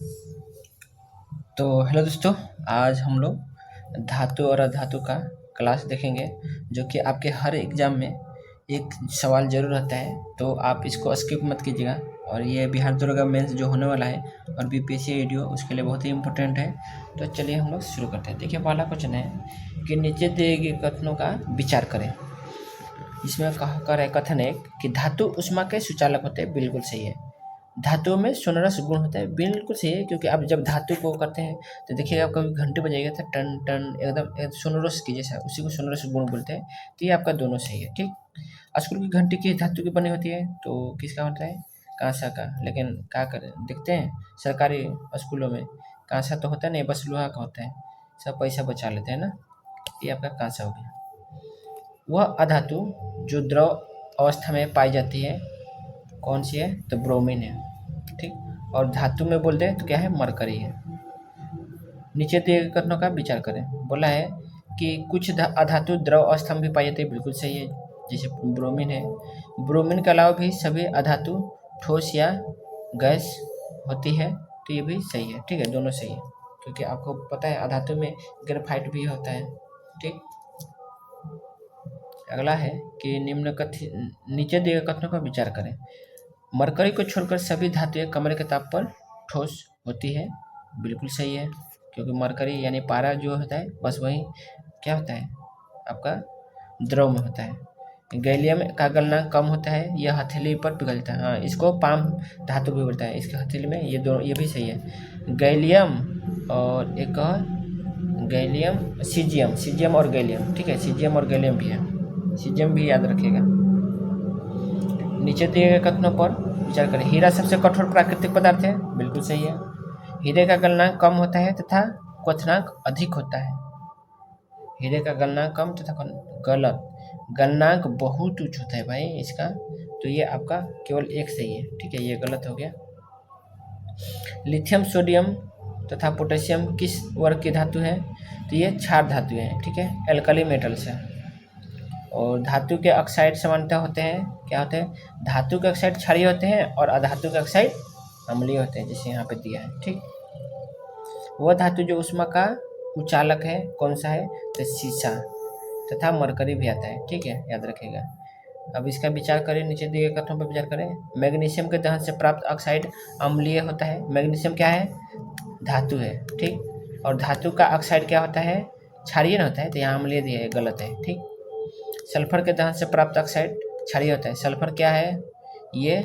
तो हेलो दोस्तों, आज हम लोग धातु और अधातु का क्लास देखेंगे, जो कि आपके हर एग्ज़ाम में एक सवाल ज़रूर रहता है। तो आप इसको स्किप मत कीजिएगा। और ये बिहार दरोगा मेंस जो होने वाला है और बीपीएससी वीडियो, उसके लिए बहुत ही इम्पोर्टेंट है। तो चलिए हम लोग शुरू करते हैं। देखिए, पहला क्वेश्चन है कि नीचे दिए गए कथनों का विचार करें। इसमें कहा कर है कथन एक कि धातु ऊष्मा के सुचालक होते हैं। बिल्कुल सही है। धातुओं में सोनरस गुण होता है। बिल्कुल सही है, क्योंकि आप जब धातु को करते हैं तो देखिएगा, कभी घंटे बजाएगा तो टन टन एकदम सोनरस की जैसा, उसी को सोनरस गुण बोलते हैं। तो ये आपका दोनों सही है। ठीक। स्कूल की घंटी की धातु की बनी होती है, तो किसका होता है? कांसा का। लेकिन क्या करें, देखते हैं सरकारी स्कूलों में कांसा तो होता नहीं, बस लोहा का होता है। सब पैसा बचा लेते हैं ना। ये आपका कांसा हो गया। वह अधातु जो द्रव अवस्था में पाई जाती है, कौन सी है? तो ब्रोमीन है। ठीक। और धातु में बोलते हैं तो क्या है? मरकरी है। नीचे दिए गए कथनों का विचार करें। बोला है कि कुछ अधातु द्रव अवस्था में भी पाई जाती है। बिल्कुल सही है, जैसे ब्रोमीन है। ब्रोमीन के अलावा भी सभी अधातु ठोस या गैस होती है। तो ये भी सही है। ठीक है, दोनों सही है, क्योंकि आपको पता है अधातु में ग्रेफाइट भी होता है। ठीक। अगला है कि नीचे दिए गए कथनों का विचार करें। मरकरी को छोड़कर सभी धातुएं कमरे के ताप पर ठोस होती है। बिल्कुल सही है, क्योंकि मरकरी यानी पारा जो होता है, बस वही क्या होता है आपका? द्रव में होता है। गैलियम का गलनांक कम होता है, यह हथेली पर पिघलता है। हाँ, इसको पाम धातु भी बोलता है। इसके हथेली में ये दोनों, ये भी सही है। गैलियम और एक और गैलियम, सीजियम और गैलियम। ठीक है, सीजियम और गैलियम भी है। सीजियम भी याद रखिएगा। नीचे दिए गए कथनों पर विचार करें। हीरा सबसे कठोर प्राकृतिक पदार्थ है। बिल्कुल सही है। हीरे का गलनांक कम होता है तथा क्वथनांक अधिक होता है। हीरे का गलनांक कम तथा गलत। गलनांक बहुत उच्च होता है भाई इसका। तो ये आपका केवल एक सही है। ठीक है, ये गलत हो गया। लिथियम, सोडियम तथा पोटेशियम किस वर्ग की धातु है? तो ये क्षार धातु है। ठीक है, एल्कली मेटल्स है। और धातु के ऑक्साइड सामान्यतः होते हैं, क्या होते हैं? धातु के ऑक्साइड क्षारीय होते हैं और अधातु के ऑक्साइड अम्लीय होते हैं, जैसे यहाँ पे दिया है। ठीक। वह धातु जो ऊष्मा का उचालक है, कौन सा है? तो सीसा तथा मरकरी भी आता है। ठीक है, याद रखिएगा। अब इसका विचार करें, नीचे दिए गए कथनों पर विचार करें। मैग्नीशियम के दहन से प्राप्त ऑक्साइड अम्लीय होता है। मैग्नीशियम क्या है? धातु है। ठीक। और धातु का ऑक्साइड क्या होता है? क्षारीय न होता है, तो यहाँ अम्लीय दिया है, गलत है। ठीक। सल्फर के दहन से प्राप्त ऑक्साइड क्षारीय होता है। सल्फर क्या है? ये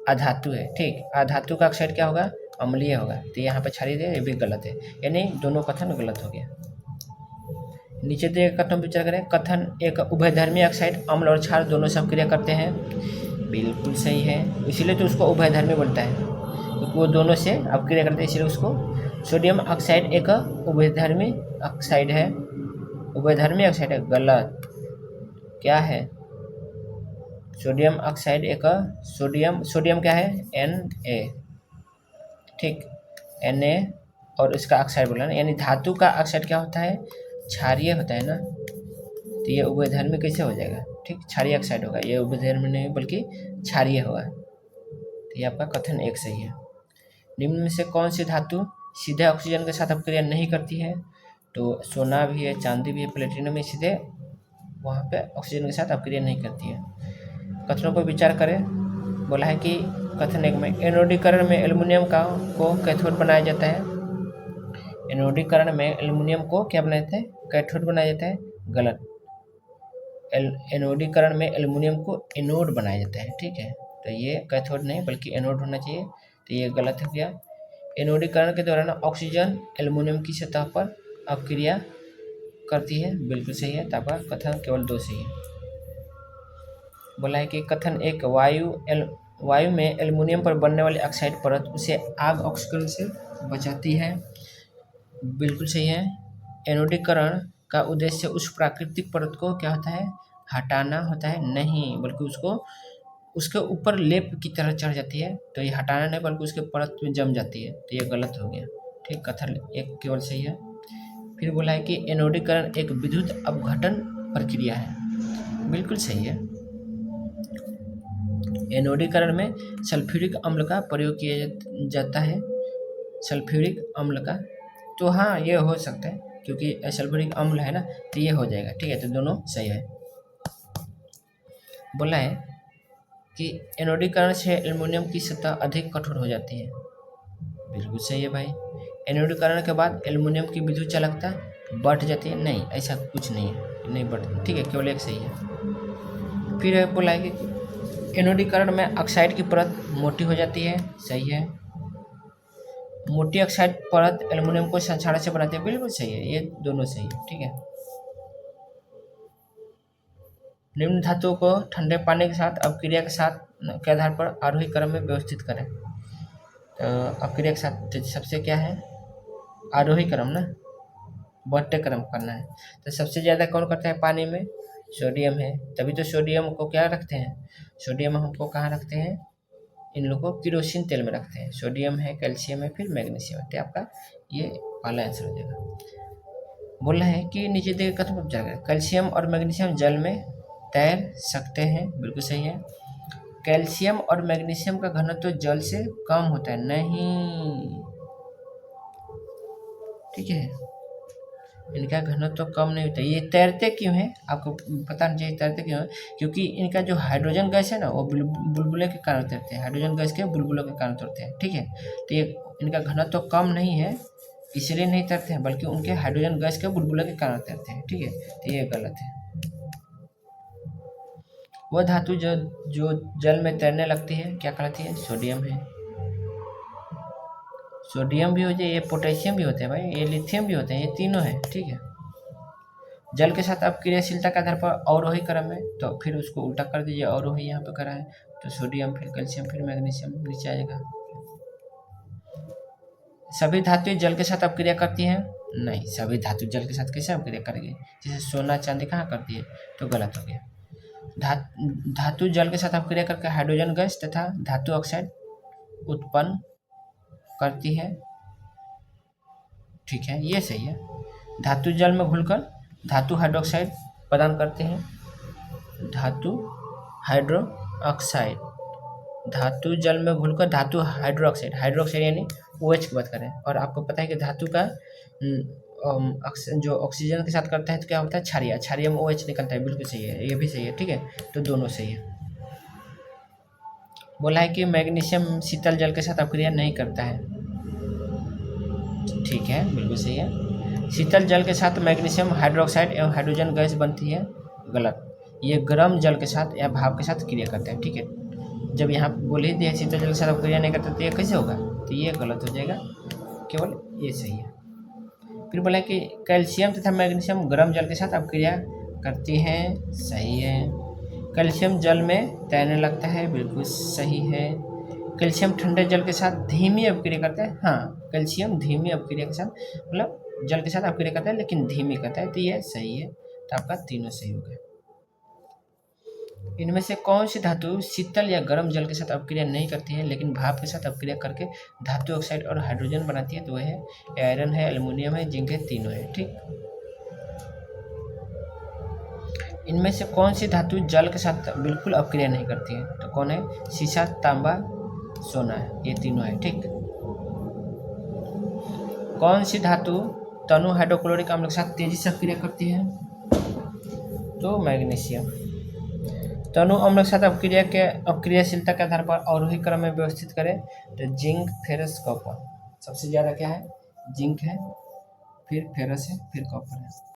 अधातु है। ठीक। अधातु का ऑक्साइड क्या होगा? अम्लीय होगा, तो यहाँ पे क्षारीय दिया, ये भी गलत है। यानी दोनों कथन गलत हो गया। नीचे दिए गए कथन विचार करें। कथन एक उभयधर्मी ऑक्साइड अम्ल और क्षार दोनों से क्रिया करते हैं। बिल्कुल सही है, इसीलिए तो उसको उभयधर्मी बोलता है, क्योंकि वो दोनों से अपक्रिया करते हैं, इसलिए उसको। सोडियम ऑक्साइड एक उभयधर्मी ऑक्साइड है। उभयधर्मी ऑक्साइड है, गलत। क्या है? सोडियम ऑक्साइड एक सोडियम क्या है? Na। ठीक, Na और इसका ऑक्साइड बोला ना, यानी धातु का ऑक्साइड क्या होता है? क्षारीय होता है ना। तो ये उभयधर्मी कैसे हो जाएगा? ठीक, क्षारीय ऑक्साइड होगा, ये उभयधर्मी नहीं बल्कि क्षारीय होगा। तो ये आपका कथन एक सही है। निम्न में से कौन सी धातु सीधे ऑक्सीजन के साथ अपक्रिया नहीं करती है? तो सोना भी है, चांदी भी है, प्लेटिनम में सीधे वहाँ पे ऑक्सीजन के साथ अपक्रिया नहीं करती है। कथनों पर विचार करें। बोला है कि कथन एक में एनोडीकरण में एल्युमिनियम को कैथोड बनाया जाता है। एनोडीकरण में एल्युमिनियम को क्या बनाया जाता है? कैथोड बनाया जाता है। गलत। एनोडीकरण में एल्युमिनियम को एनोड बनाया जाता है। ठीक है, तो ये कैथोड नहीं बल्कि एनोड होना चाहिए, तो ये गलत हो गया। एनोडीकरण के दौरान ऑक्सीजन एल्युमिनियम की सतह पर अपक्रिया करती है। बिल्कुल सही है, तो आपका कथन केवल दो सही है। बोला है कि कथन एक वायु में एल्युमिनियम पर बनने वाली ऑक्साइड परत उसे आग ऑक्सीकरण से बचाती है। बिल्कुल सही है। एनोडीकरण का उद्देश्य उस प्राकृतिक परत को क्या होता है? हटाना होता है, नहीं बल्कि उसको उसके ऊपर लेप की तरह चढ़ जाती है, तो ये हटाना नहीं बल्कि उसके परत में जम जाती है, तो ये गलत हो गया। ठीक, कथन एक केवल सही है। फिर बोला है कि एनोडीकरण एक विद्युत अपघटन प्रक्रिया है। बिल्कुल सही है। एनोडीकरण में सल्फ्यूरिक अम्ल का प्रयोग किया जाता है। सल्फ्यूरिक अम्ल का, तो हाँ ये हो सकता है क्योंकि सल्फ्यूरिक अम्ल है ना, तो ये हो जाएगा। ठीक है, तो दोनों सही है। बोला है कि एनोडीकरण से एल्युमिनियम की सतह अधिक कठोर हो जाती है। बिल्कुल सही है भाई। एनोडीकरण के बाद एल्युमिनियम की विद्युत चालकता बढ़ जाती है, नहीं ऐसा कुछ नहीं है, नहीं बढ़ती। ठीक है, केवल एक सही है। फिर बोला है कि एनोडीकरण में ऑक्साइड की परत मोटी हो जाती है, सही है। मोटी ऑक्साइड परत एल्युमिनियम को संक्षारण से बनाती है, बिल्कुल सही है, ये दोनों सही है। ठीक है। निम्न धातुओं को ठंडे पानी के साथ अपक्रिया के आधार पर आरोही क्रम में व्यवस्थित करें। तो अपक्रिया के साथ सबसे क्या है, आरोही क्रम ना, बढ़ते क्रम करना है। तो सबसे ज़्यादा कौन करता है पानी में, सोडियम है, तभी तो सोडियम को क्या रखते हैं, सोडियम हमको कहाँ रखते हैं, इन लोगों को केरोसिन तेल में रखते हैं। सोडियम है, कैल्शियम है, फिर मैग्नीशियम है। तो आपका ये पहला आंसर हो जाएगा। बोल रहे हैं कि नीचे दिए कथन पर जाएगा, कैल्शियम और मैग्नीशियम जल में तैर सकते हैं, बिल्कुल सही है। कैल्शियम और मैग्नीशियम का घनत्व तो जल से कम होता है, नहीं, ठीक है, इनका घनत्व तो कम नहीं होता। ये तैरते क्यों हैं, आपको पता नहीं चाहिए तैरते क्यों हैं, क्योंकि इनका जो हाइड्रोजन गैस है ना, वो बुलबुले के कारण तैरते हैं, हाइड्रोजन गैस के बुलबुलों के कारण तैरते हैं। ठीक है, तो ये इनका घनत्व तो कम नहीं है, इसलिए नहीं तैरते हैं, बल्कि उनके हाइड्रोजन गैस के बुलबुले के कारण तैरते हैं। ठीक है, तो ये गलत है। वह धातु जो जो जल में तैरने लगती है क्या कहलाती है, सोडियम है। सोडियम भी हो जाए, ये पोटेशियम भी होते हैं भाई, ये लिथियम भी होते हैं, ये तीनों है। ठीक है, जल के साथ आप क्रियाशीलता के आधार पर अवरोही क्रम है, तो फिर उसको उल्टा कर दीजिए, अवरोही यहाँ पे करा है, तो सोडियम फिर कैल्शियम फिर मैग्नीशियम नीचे आएगा। सभी धातुएं जल के साथ अपक्रिया करती हैं, नहीं, सभी धातु जल के साथ कैसे अपक्रिया करेंगे, जैसे सोना चांदी कहाँ करती है, तो गलत हो गया। धातु जल के साथ अपक्रिया करके हाइड्रोजन गैस तथा धातु ऑक्साइड उत्पन्न करती है। ठीक है, ये सही है। धातु जल में घुलकर धातु हाइड्रोक्साइड प्रदान करते हैं, धातु हाइड्रो ऑक्साइड, धातु जल में घुलकर धातु हाइड्रोक्साइड, हाइड्रोक्साइड यानी OH की बात करें। और आपको पता है कि धातु का जो ऑक्सीजन के साथ करता है तो क्या होता है, क्षारीय, क्षारीय में OH निकलता है, बिल्कुल सही है, ये भी सही है। ठीक है, तो दोनों सही है। बोला है कि मैग्नीशियम शीतल जल के साथ अपक्रिया नहीं करता है, ठीक है, बिल्कुल सही है। शीतल जल के साथ मैग्नीशियम हाइड्रोक्साइड एवं हाइड्रोजन गैस बनती है, गलत, ये गर्म जल के साथ या भाप के साथ क्रिया करता है। ठीक है, जब यहाँ बोल ही दिया शीतल जल के साथ क्रिया नहीं करता तो ये कैसे होगा, तो ये गलत हो जाएगा, केवल ये सही है। फिर बोला कि कैल्शियम तथा मैग्नीशियम गर्म जल के साथ अपक्रिया करती हैं, सही है। कैल्शियम जल में तैरने लगता है, बिल्कुल सही है। कैल्शियम ठंडे जल के साथ धीमी अपक्रिया करता है, हाँ, कैल्शियम धीमी अपक्रिया के साथ, मतलब जल के साथ अपक्रिया करता है लेकिन धीमी करता है, तो ये सही है। तो आपका तीनों सही हो गया। इनमें से कौन सी धातु शीतल या गर्म जल के साथ अपक्रिया नहीं करती है लेकिन भाप के साथ अपक्रिया करके धातु ऑक्साइड और हाइड्रोजन बनाती है, तो वह है आयरन है, एल्युमिनियम है, जिंक है, तीनों है। ठीक, इनमें से कौन सी धातु जल के साथ बिल्कुल अपक्रिया नहीं करती है, तो कौन है, सीसा, तांबा, सोना है, ये तीनों है। ठीक, कौन सी धातु तनु हाइड्रोक्लोरिक अम्ल के साथ तेजी से अपक्रिया करती है, तो मैग्नीशियम। तनु अम्ल के साथ अपक्रियाशीलता के आधार पर अवरोही क्रम में व्यवस्थित करें, तो जिंक, फेरस, कॉपर, सबसे ज़्यादा क्या है, जिंक है, फिर फेरस है, फिर कॉपर है।